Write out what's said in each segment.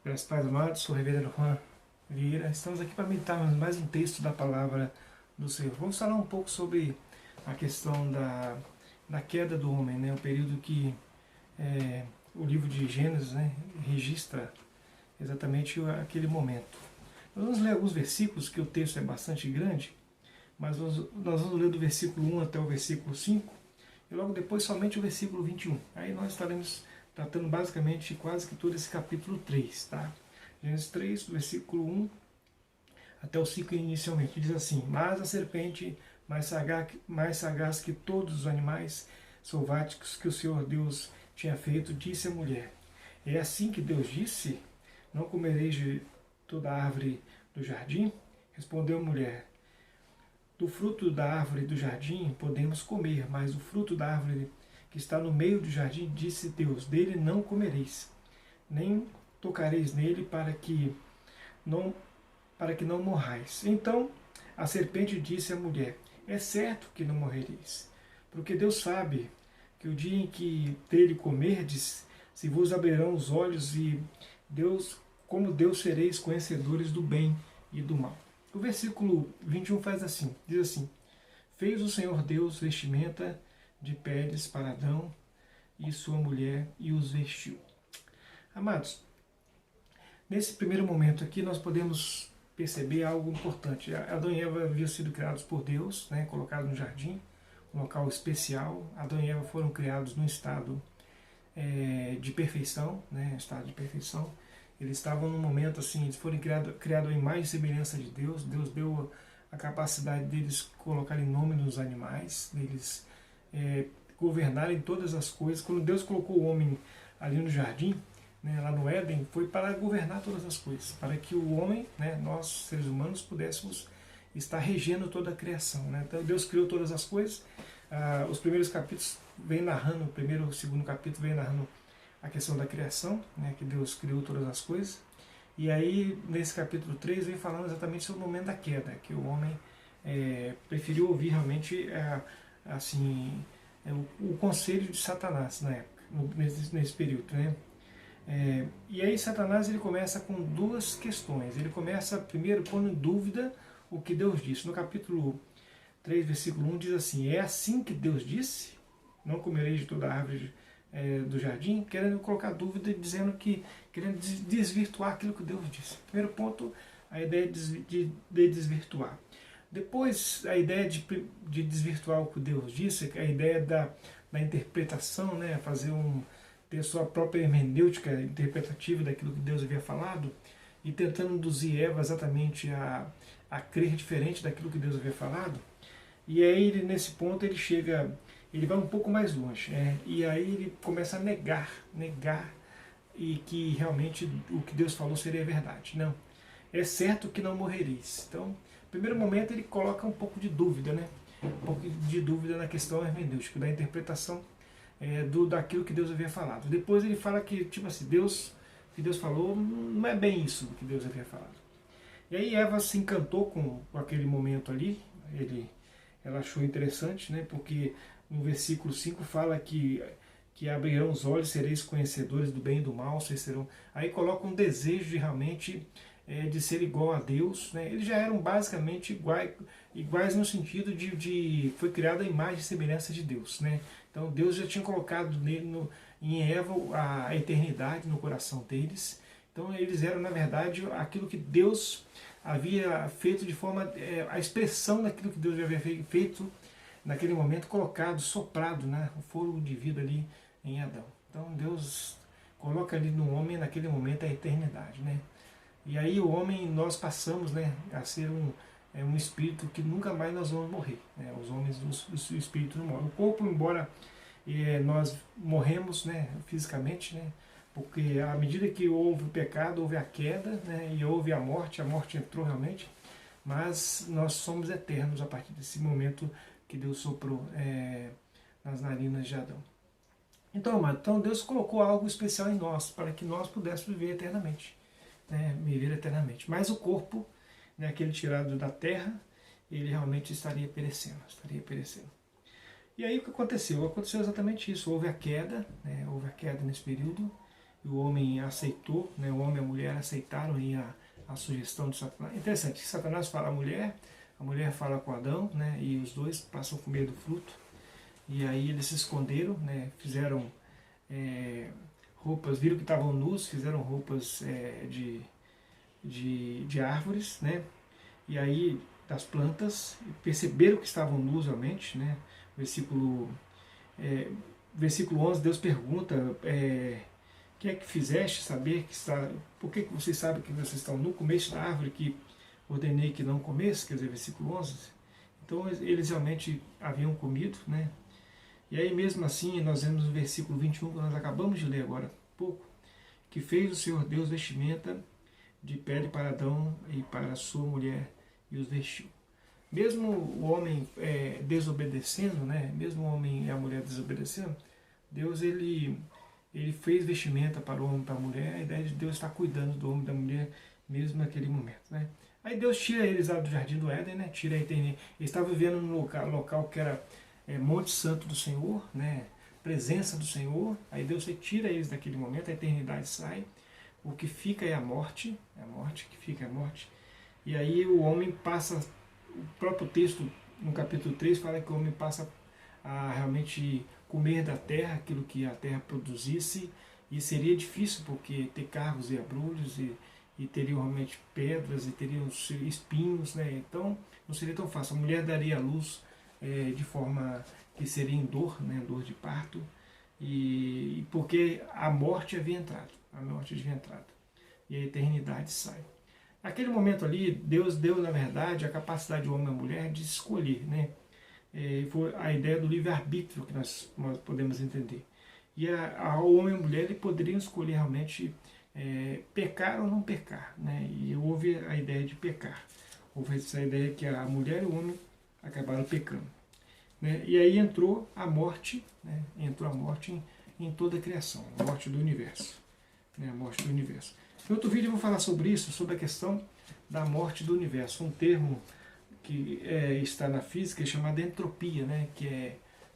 Graças a Deus, amados, sou o reverendo Juan Vieira. Estamos aqui para meditarmos mais um texto da palavra do Senhor. Vamos falar um pouco sobre a questão da queda do homem, né? O período que o livro de Gênesis, né, registra exatamente aquele momento. Nós vamos ler alguns versículos, que o texto é bastante grande, mas nós vamos ler do versículo 1 até o versículo 5, e logo depois somente o versículo 21. Aí nós estaremos tratando basicamente quase que todo esse capítulo 3, tá? Gênesis 3, do versículo 1 até o 5 inicialmente, diz assim: Mas a serpente, mais sagaz que todos os animais selváticos que o Senhor Deus tinha feito, disse à mulher: É assim que Deus disse? Não comereis de toda a árvore do jardim? Respondeu a mulher: Do fruto da árvore do jardim podemos comer, mas o fruto da árvore que está no meio do jardim, disse Deus: Dele não comereis, nem tocareis nele, para que não morrais. Então a serpente disse à mulher: É certo que não morrereis, porque Deus sabe que o dia em que dele comerdes, se vos abrirão os olhos, e como Deus sereis conhecedores do bem e do mal. O versículo 21 diz assim: Fez o Senhor Deus vestimenta de peles para Adão e sua mulher e os vestiu. Amados, nesse primeiro momento aqui nós podemos perceber algo importante. Adão e Eva haviam sido criados por Deus, né, colocados no jardim, um local especial. Adão e Eva foram criados num estado de perfeição, né, estado de perfeição. Eles estavam num momento assim, eles foram criados em imagem e semelhança de Deus. Deus deu a capacidade deles colocarem nome nos animais, deles governarem todas as coisas. Quando Deus colocou o homem ali no jardim, né, lá no Éden, foi para governar todas as coisas, para que o homem, né, nós seres humanos, pudéssemos estar regendo toda a criação, né? Então Deus criou todas as coisas. Os primeiros capítulos vem narrando, o primeiro e o segundo capítulo vem narrando a questão da criação, né, que Deus criou todas as coisas. E aí, nesse capítulo 3, vem falando exatamente sobre o momento da queda, que o homem preferiu ouvir realmente o conselho de Satanás na época, nesse período, né? E aí Satanás ele começa com duas questões. Ele começa primeiro pondo em dúvida o que Deus disse. No capítulo 3, versículo 1 diz assim: É assim que Deus disse? Não comereis de toda a árvore do jardim, querendo colocar dúvida, querendo desvirtuar aquilo que Deus disse. Primeiro ponto, a ideia de desvirtuar. Depois, a ideia de desvirtuar o que Deus disse, a ideia da interpretação, né, ter sua própria hermenêutica interpretativa daquilo que Deus havia falado, e tentando induzir Eva exatamente a crer diferente daquilo que Deus havia falado. E aí, nesse ponto, ele vai um pouco mais longe, e aí ele começa a negar, e que realmente o que Deus falou seria verdade. Não, é certo que não morrereis. Então, no primeiro momento ele coloca um pouco de dúvida, né? Um pouco de dúvida na questão hermenêutica, da interpretação daquilo que Deus havia falado. Depois ele fala que, tipo assim, o que Deus falou não é bem isso que Deus havia falado. E aí Eva se encantou com aquele momento ali, ela achou interessante, né? Porque no versículo 5 fala que abrirão os olhos, sereis conhecedores do bem e do mal, vocês serão. Aí coloca um desejo de realmente de ser igual a Deus, né? Eles já eram basicamente iguais no sentido foi criada a imagem e semelhança de Deus, né? Então Deus já tinha colocado em Eva a eternidade no coração deles. Então eles eram, na verdade, aquilo que Deus havia feito de forma, a expressão daquilo que Deus havia feito naquele momento, colocado, soprado, né, o fôlego de vida ali em Adão. Então Deus coloca ali no homem, naquele momento, a eternidade, né? E aí o homem, nós passamos, né, a ser um espírito que nunca mais nós vamos morrer, né? Os homens do espírito não morrem. O corpo, embora nós morremos, né, fisicamente, né, porque à medida que houve o pecado, houve a queda, né, e houve a morte entrou realmente, mas nós somos eternos a partir desse momento que Deus soprou nas narinas de Adão. Então Deus colocou algo especial em nós, para que nós pudéssemos viver eternamente, né, viver eternamente. Mas o corpo, né, aquele tirado da terra, ele realmente estaria perecendo. E aí o que aconteceu? Aconteceu exatamente isso. Houve a queda, né, houve a queda nesse período. e o homem aceitou, né? O homem e a mulher aceitaram aí a sugestão de Satanás. Interessante, Satanás fala a mulher fala com Adão, né? E os dois passam a comer do fruto. E aí eles se esconderam, né? Fizeram roupas, viram que estavam nus, fizeram roupas de árvores, né? E aí das plantas, perceberam que estavam nus realmente, né? Versículo 11, Deus pergunta, que é que fizeste saber que está, por que vocês sabem que vocês estão nu, comeste da árvore que ordenei que não comesse, quer dizer, versículo 11. Então eles realmente haviam comido, né? E aí mesmo assim nós vemos no versículo 21, que nós acabamos de ler agora há pouco, que fez o Senhor Deus vestimenta de pele para Adão e para a sua mulher e os vestiu. Mesmo o homem desobedecendo, né? Mesmo o homem e a mulher desobedecendo, Deus ele fez vestimenta para o homem e para a mulher. A ideia de Deus estar cuidando do homem e da mulher mesmo naquele momento, né? Aí Deus tira eles lá do Jardim do Éden, né? Tira a eternidade. Eles estavam vivendo num local que era Monte Santo do Senhor, né? Presença do Senhor. Aí Deus tira eles daquele momento, a eternidade sai. O que fica é a morte que fica é a morte. E aí o homem passa, o próprio texto no capítulo 3 fala que o homem passa a realmente comer da terra, aquilo que a terra produzisse, e seria difícil porque ter cargos e abrolhos e teriam realmente pedras e teriam espinhos, né? Então não seria tão fácil. A mulher daria a luz de forma que seria em dor, né? Dor de parto, e porque a morte havia entrado, e a eternidade sai. Naquele momento ali, Deus deu, na verdade, a capacidade do homem e da mulher de escolher, né? Foi a ideia do livre-arbítrio que nós podemos entender. E o homem e a mulher ele poderiam escolher realmente pecar ou não pecar, né? E houve a ideia de pecar. Houve essa ideia que a mulher e o homem acabaram pecando, né? E aí entrou a morte, né? Entrou a morte em toda a criação, a morte do universo, né? A morte do universo. Em outro vídeo eu vou falar sobre isso, sobre a questão da morte do universo, um termo que está na física chamado entropia, né? Que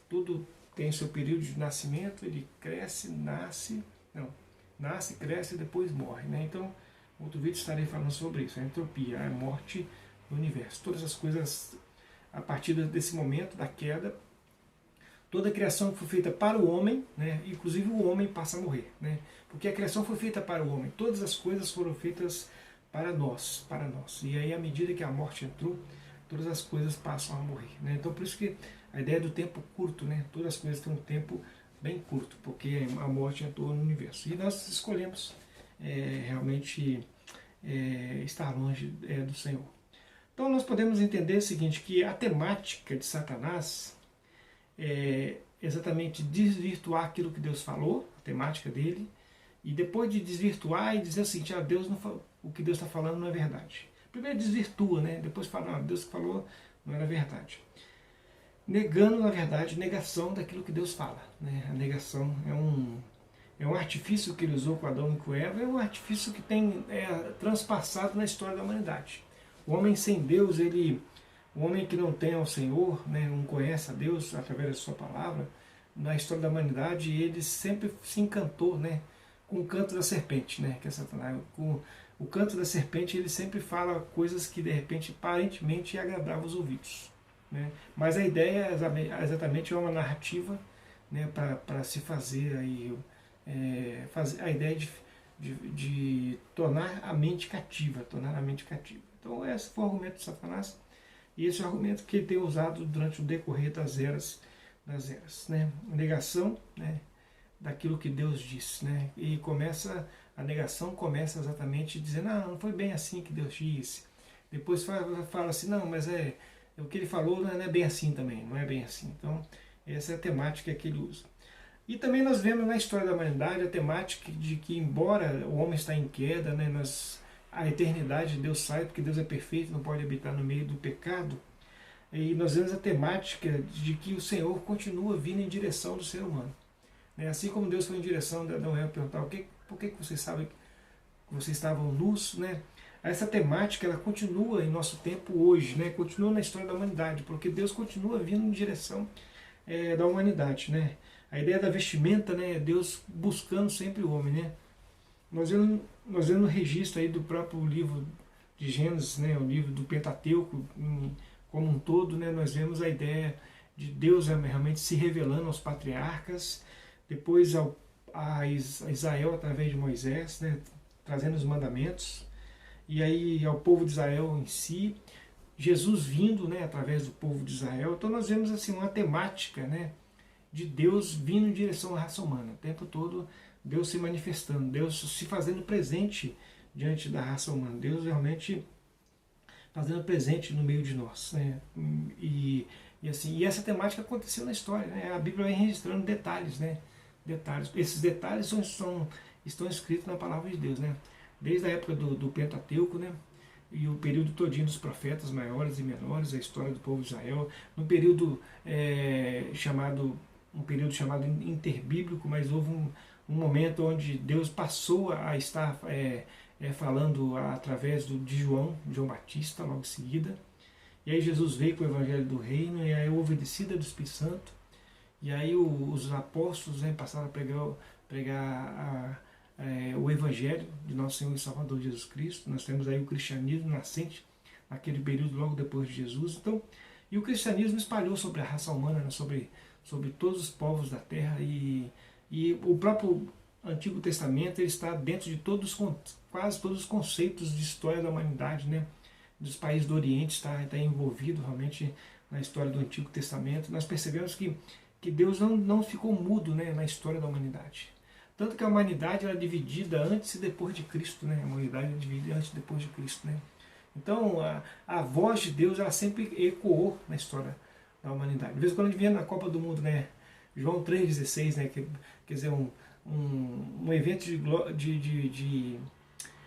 tudo tem seu período de nascimento, ele cresce, nasce, cresce e depois morre, né? Então, outro vídeo estarei falando sobre isso, a entropia, a morte do universo. Todas as coisas, a partir desse momento da queda, toda a criação foi feita para o homem, né? Inclusive o homem passa a morrer, né? Porque a criação foi feita para o homem, todas as coisas foram feitas para nós. E aí, à medida que a morte entrou, todas as coisas passam a morrer, né? Então, por isso que a ideia do tempo curto, né? Todas as coisas têm um tempo bem curto, porque a morte entrou no universo. E nós escolhemos realmente estar longe do Senhor. Então, nós podemos entender o seguinte, que a temática de Satanás exatamente desvirtuar aquilo que Deus falou, a temática dele, e depois de desvirtuar e dizer o seguinte, Deus não falou, o que Deus está falando não é verdade. Primeiro desvirtua, né? Depois fala, Deus que falou não era verdade. Negando, na verdade, negação daquilo que Deus fala, né? A negação é um artifício que ele usou com Adão e com Eva, é um artifício que tem transpassado na história da humanidade. O homem sem Deus, o homem que não tem ao Senhor, né, não conhece a Deus através da sua palavra, na história da humanidade, ele sempre se encantou, né, com o canto da serpente, né, que é Satanás. Com o canto da serpente, ele sempre fala coisas que de repente, aparentemente, agradavam os ouvidos, né, mas a ideia é exatamente uma narrativa, né, para se fazer aí, fazer a ideia de tornar a mente cativa, Então esse foi o argumento de Satanás. E esse é o argumento que ele tem usado durante o decorrer das eras, né? Negação, né, daquilo que Deus disse, né? E a negação começa exatamente dizendo, não foi bem assim que Deus disse. Depois fala assim, não, mas o que ele falou não é bem assim também, não é bem assim. Então, essa é a temática que ele usa. E também nós vemos na história da humanidade a temática de que, embora o homem está em queda, né, a eternidade de Deus sai, porque Deus é perfeito, não pode habitar no meio do pecado. E nós vemos a temática de que o Senhor continua vindo em direção do ser humano. Assim como Deus foi em direção de Adão e Eva, perguntar por que vocês sabem que vocês estavam nus, né? Essa temática ela continua em nosso tempo hoje, né? Continua na história da humanidade, porque Deus continua vindo em direção da humanidade, né? A ideia da vestimenta, né? Deus buscando sempre o homem, né? nós vemos o registro aí do próprio livro de Gênesis, né, o livro do Pentateuco como um todo, né, nós vemos a ideia de Deus realmente se revelando aos patriarcas, depois a Israel através de Moisés, né, trazendo os mandamentos, e aí ao povo de Israel em si, Jesus vindo, né, através do povo de Israel. Então nós vemos assim uma temática, né, de Deus vindo em direção à raça humana, o tempo todo Deus se manifestando, Deus se fazendo presente diante da raça humana, Deus realmente fazendo presente no meio de nós, né? E essa temática aconteceu na história, né? A Bíblia vai registrando detalhes, né? Esses detalhes estão escritos na palavra de Deus, né? Desde a época do Pentateuco, né? E o período todinho dos profetas maiores e menores, a história do povo de Israel, no período um período chamado interbíblico, mas houve um momento onde Deus passou a estar falando através de João Batista, logo em seguida. E aí Jesus veio com o Evangelho do Reino, e aí houve a descida do Espírito Santo, e aí os apóstolos, né, passaram a pregar o Evangelho de Nosso Senhor e Salvador Jesus Cristo. Nós temos aí o cristianismo nascente, naquele período logo depois de Jesus. Então, e o cristianismo espalhou sobre a raça humana, né, sobre todos os povos da terra, e o próprio Antigo Testamento ele está dentro de quase todos os conceitos de história da humanidade, né? Dos países do Oriente está envolvido realmente na história do Antigo Testamento. Nós percebemos que Deus não ficou mudo, né, na história da humanidade. Tanto que a humanidade era dividida antes e depois de Cristo, né? A humanidade é dividida antes e depois de Cristo, né? Então a voz de Deus ela sempre ecoou na história da humanidade. De vez em quando a gente vê na Copa do Mundo, né? João 3,16, né? Quer dizer, um evento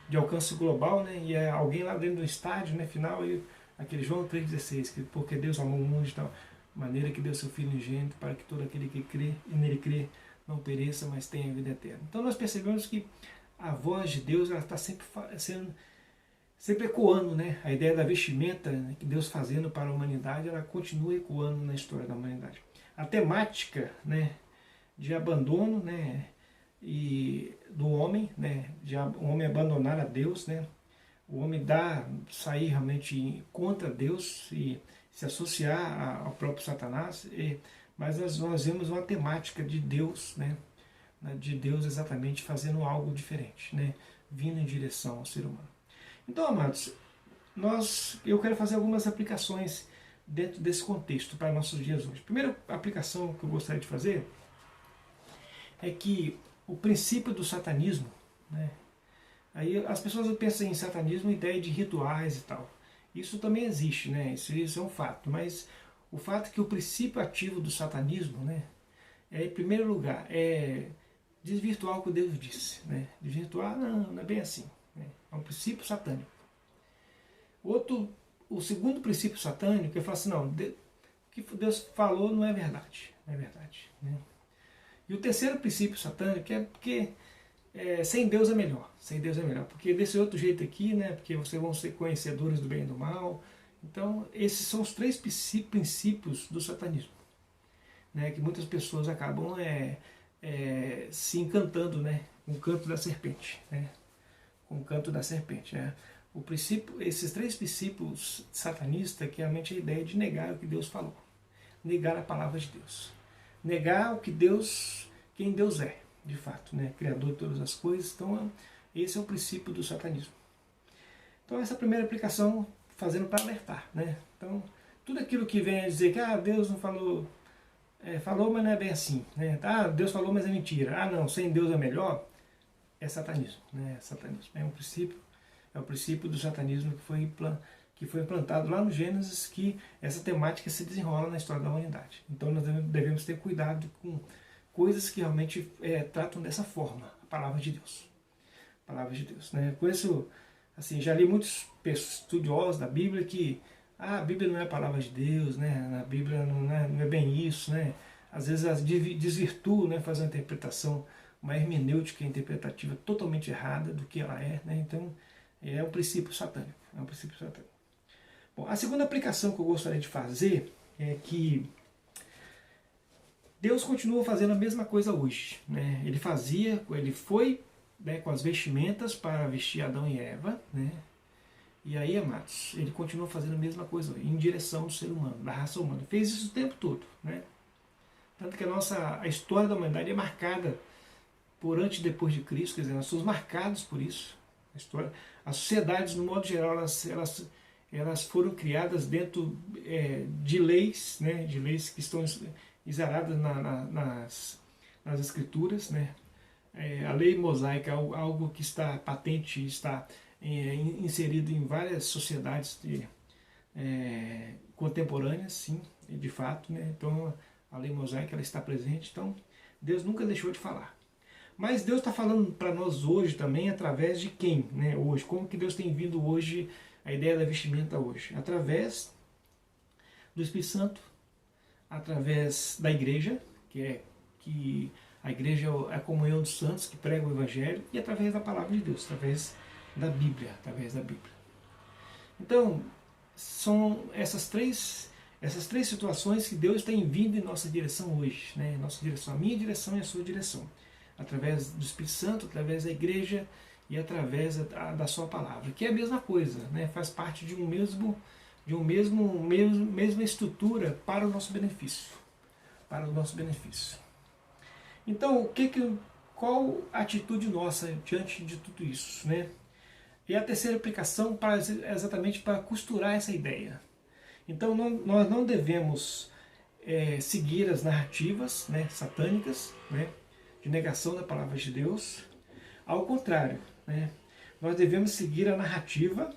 de alcance global, né? E é alguém lá dentro do estádio, né? Final, e aquele João 3,16, que porque Deus amou o mundo de tal maneira que deu seu Filho unigênito para que todo aquele que crê e nele crê não pereça, mas tenha a vida eterna. Então nós percebemos que a voz de Deus ela está sempre ecoando, né? A ideia da vestimenta, né, que Deus fazendo para a humanidade, ela continua ecoando na história da humanidade. A temática, né, de abandono, né, e do homem, né, de o homem abandonar a Deus, né, o homem sair realmente contra Deus e se associar ao próprio Satanás, mas nós vemos uma temática de Deus, né, de Deus exatamente fazendo algo diferente, né, vindo em direção ao ser humano. Então, amados, eu quero fazer algumas aplicações dentro desse contexto para nossos dias hoje. A primeira aplicação que eu gostaria de fazer é que o princípio do satanismo, né, aí as pessoas pensam em satanismo ideia de rituais e tal. Isso também existe, né, isso é um fato, mas o fato é que o princípio ativo do satanismo, né, em primeiro lugar, é desvirtuar o que Deus disse. Né? Desvirtuar não é bem assim. Né? É um princípio satânico. O segundo princípio satânico é falar assim, não, o que Deus falou não é verdade. Não é verdade. Né? E o terceiro princípio satânico é porque sem Deus é melhor. Sem Deus é melhor. Porque desse outro jeito aqui, né, porque vocês vão ser conhecedores do bem e do mal. Então, esses são os três princípios do satanismo. Né, que muitas pessoas acabam se encantando, né, com o canto da serpente. Né, com o canto da serpente. Esses três princípios satanistas, que realmente é a ideia de negar o que Deus falou. Negar a palavra de Deus. Negar quem Deus é, de fato, né, Criador de todas as coisas. Então, esse é o princípio do satanismo. Então, essa é a primeira aplicação, fazendo para alertar. Né? Então, tudo aquilo que vem a dizer que Deus não falou... falou, mas não é bem assim. Né? Deus falou, mas é mentira. Não, sem Deus é melhor. É satanismo. Né? Satanismo. É o princípio do satanismo que foi implantado lá no Gênesis, que essa temática se desenrola na história da humanidade. Então nós devemos ter cuidado com coisas que realmente tratam dessa forma, a palavra de Deus. A palavra de Deus. Né? Conheço, assim, já li muitos estudiosos da Bíblia que a Bíblia não é a palavra de Deus, né? A Bíblia não é bem isso, né? Às vezes elas desvirtuam, né? Faz uma interpretação, uma hermenêutica interpretativa totalmente errada do que ela é, né? Então, é um princípio satânico. É um princípio satânico. Bom, a segunda aplicação que eu gostaria de fazer é que Deus continua fazendo a mesma coisa hoje, né? Ele foi né, com as vestimentas para vestir Adão e Eva, né? E aí, amados, ele continua fazendo a mesma coisa em direção do ser humano, da raça humana. Fez isso o tempo todo, né? Tanto que a história da humanidade é marcada por antes e depois de Cristo, quer dizer, nós somos marcados por isso. As sociedades, no modo geral, elas foram criadas dentro de leis, né? De leis que estão exaradas nas escrituras, né? A lei mosaica é algo que está patente, está inserido em várias sociedades contemporâneas, sim, de fato, né? Então a lei mosaica ela está presente, então Deus nunca deixou de falar. Mas Deus está falando para nós hoje também através de quem, né? Hoje, como que Deus tem vindo hoje, a ideia da vestimenta hoje? Através do Espírito Santo, através da igreja, que a igreja é a comunhão dos santos que pregam o Evangelho, e através da palavra de Deus, através da Bíblia, Então, são essas três situações que Deus tem vindo em nossa direção hoje, né? Nossa direção, a minha direção e a sua direção, através do Espírito Santo, através da igreja e através da sua palavra, que é a mesma coisa, né? Faz parte de mesma estrutura para o nosso benefício, Então, qual a atitude nossa diante de tudo isso, né? E a terceira aplicação exatamente para costurar essa ideia. Então nós não devemos seguir as narrativas, né, satânicas, né, de negação da palavra de Deus. Ao contrário, né, nós devemos seguir a narrativa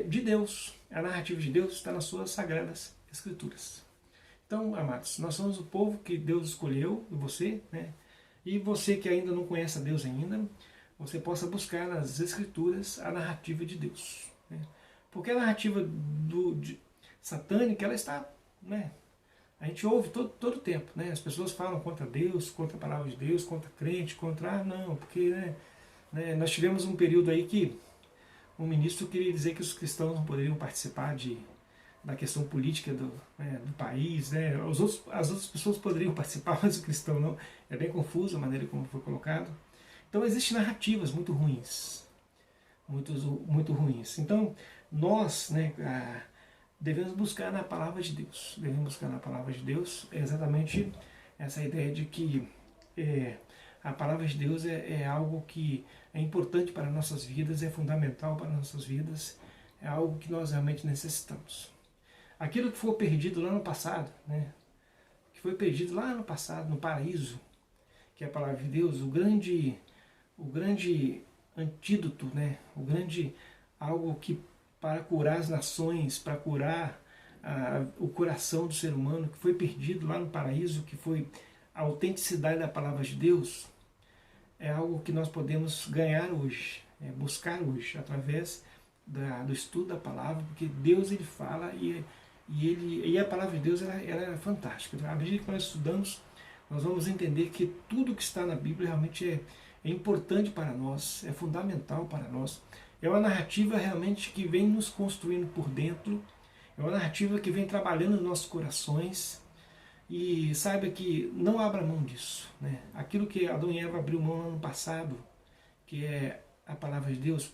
de Deus. A narrativa de Deus está nas suas sagradas escrituras. Então, amados, nós somos o povo que Deus escolheu, você, né, e você que ainda não conhece a Deus ainda, você possa buscar nas Escrituras a narrativa de Deus. Né? Porque a narrativa satânica, ela está, né? A gente ouve todo o tempo, né? As pessoas falam contra Deus, contra a palavra de Deus, contra crente, não, porque nós tivemos um período aí que um ministro queria dizer que os cristãos não poderiam participar da questão política do país, né? As outras pessoas poderiam participar, mas o cristão não. É bem confuso a maneira como foi colocado. Então existem narrativas muito ruins, muito ruins. Então nós, né, devemos buscar na palavra de Deus. Exatamente essa ideia de que a palavra de Deus é algo que é importante para nossas vidas, é fundamental para nossas vidas, é algo que nós realmente necessitamos. Aquilo que foi perdido lá no passado, né, no paraíso, que é a palavra de Deus, o grande antídoto, né? Algo que para curar as nações, para curar o coração do ser humano, que foi perdido lá no paraíso, que foi a autenticidade da palavra de Deus, é algo que nós podemos ganhar hoje, buscar hoje, através do estudo da palavra, porque Deus ele fala e a palavra de Deus ela é fantástica. À medida que nós estudamos, nós vamos entender que tudo que está na Bíblia realmente é importante para nós, é fundamental para nós. É uma narrativa realmente que vem nos construindo por dentro, é uma narrativa que vem trabalhando nos nossos corações, e saiba que não abra mão disso. Né? Aquilo que Adão e Eva abriu mão no ano passado, que é a palavra de Deus,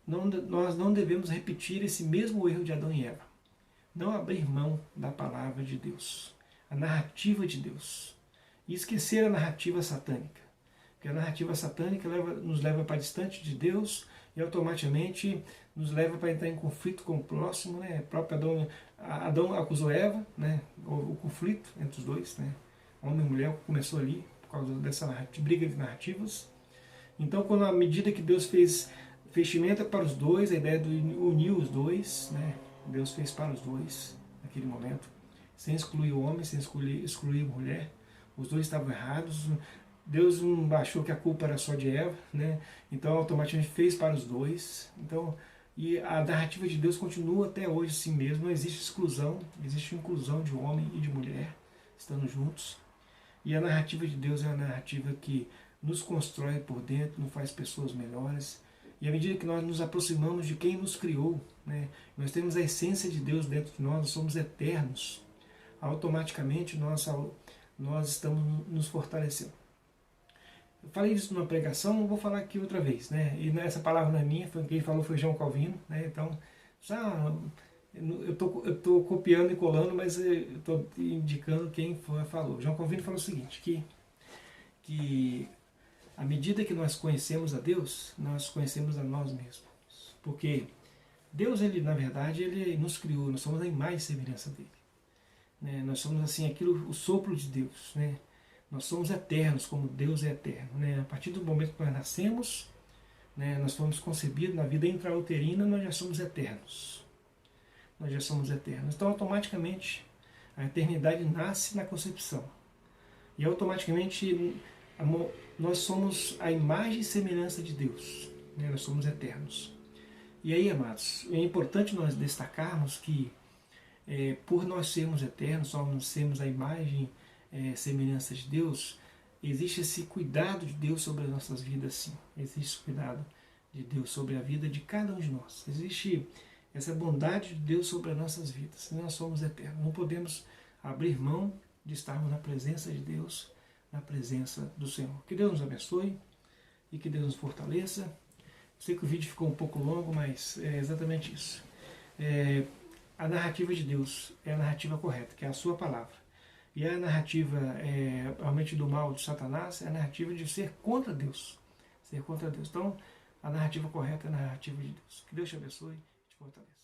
nós não devemos repetir esse mesmo erro de Adão e Eva. Não abrir mão da palavra de Deus, a narrativa de Deus, e esquecer a narrativa satânica. Porque a narrativa satânica nos leva para distante de Deus e automaticamente nos leva para entrar em conflito com o próximo. Né? O próprio Adão acusou Eva, né? o conflito entre os dois. Né? Homem e mulher começou ali por causa dessa briga de narrativas. Então, quando à medida que Deus fez vestimenta para os dois, a ideia de unir os dois, né? Deus fez para os dois naquele momento, sem excluir o homem, sem excluir a mulher. Os dois estavam errados. Deus não achou que a culpa era só de Eva, né? Então automaticamente fez para os dois. Então, e a narrativa de Deus continua até hoje assim mesmo. Não existe exclusão, existe inclusão de homem e de mulher estando juntos. E a narrativa de Deus é uma narrativa que nos constrói por dentro, nos faz pessoas melhores. E à medida que nós nos aproximamos de quem nos criou, né, nós temos a essência de Deus dentro de nós somos eternos, automaticamente nós estamos nos fortalecendo. Eu falei isso numa pregação, não vou falar aqui outra vez, né? E essa palavra não é minha, quem falou foi João Calvino, né? Então, eu tô copiando e colando, mas eu estou indicando quem falou. João Calvino falou o seguinte, que à medida que nós conhecemos a Deus, nós conhecemos a nós mesmos. Porque Deus, ele na verdade, ele nos criou, nós somos a imagem e semelhança dele. Né? Nós somos assim, o sopro de Deus, né? Nós somos eternos, como Deus é eterno. Né? A partir do momento que nós nascemos, né, nós fomos concebidos na vida intrauterina, nós já somos eternos. Nós já somos eternos. Então, automaticamente, a eternidade nasce na concepção. E automaticamente, nós somos a imagem e semelhança de Deus. Né? Nós somos eternos. E aí, amados, é importante nós destacarmos que, por nós sermos eternos, só nós sermos a imagem semelhança de Deus, existe esse cuidado de Deus sobre as nossas vidas, sim. Existe esse cuidado de Deus sobre a vida de cada um de nós. Existe essa bondade de Deus sobre as nossas vidas. Nós somos eternos. Não podemos abrir mão de estarmos na presença de Deus, na presença do Senhor. Que Deus nos abençoe e que Deus nos fortaleça. Sei que o vídeo ficou um pouco longo, mas é exatamente isso. A narrativa de Deus é a narrativa correta, que é a sua palavra. E a narrativa realmente do mal de Satanás é a narrativa de ser contra Deus. Ser contra Deus. Então, a narrativa correta é a narrativa de Deus. Que Deus te abençoe e te fortaleça.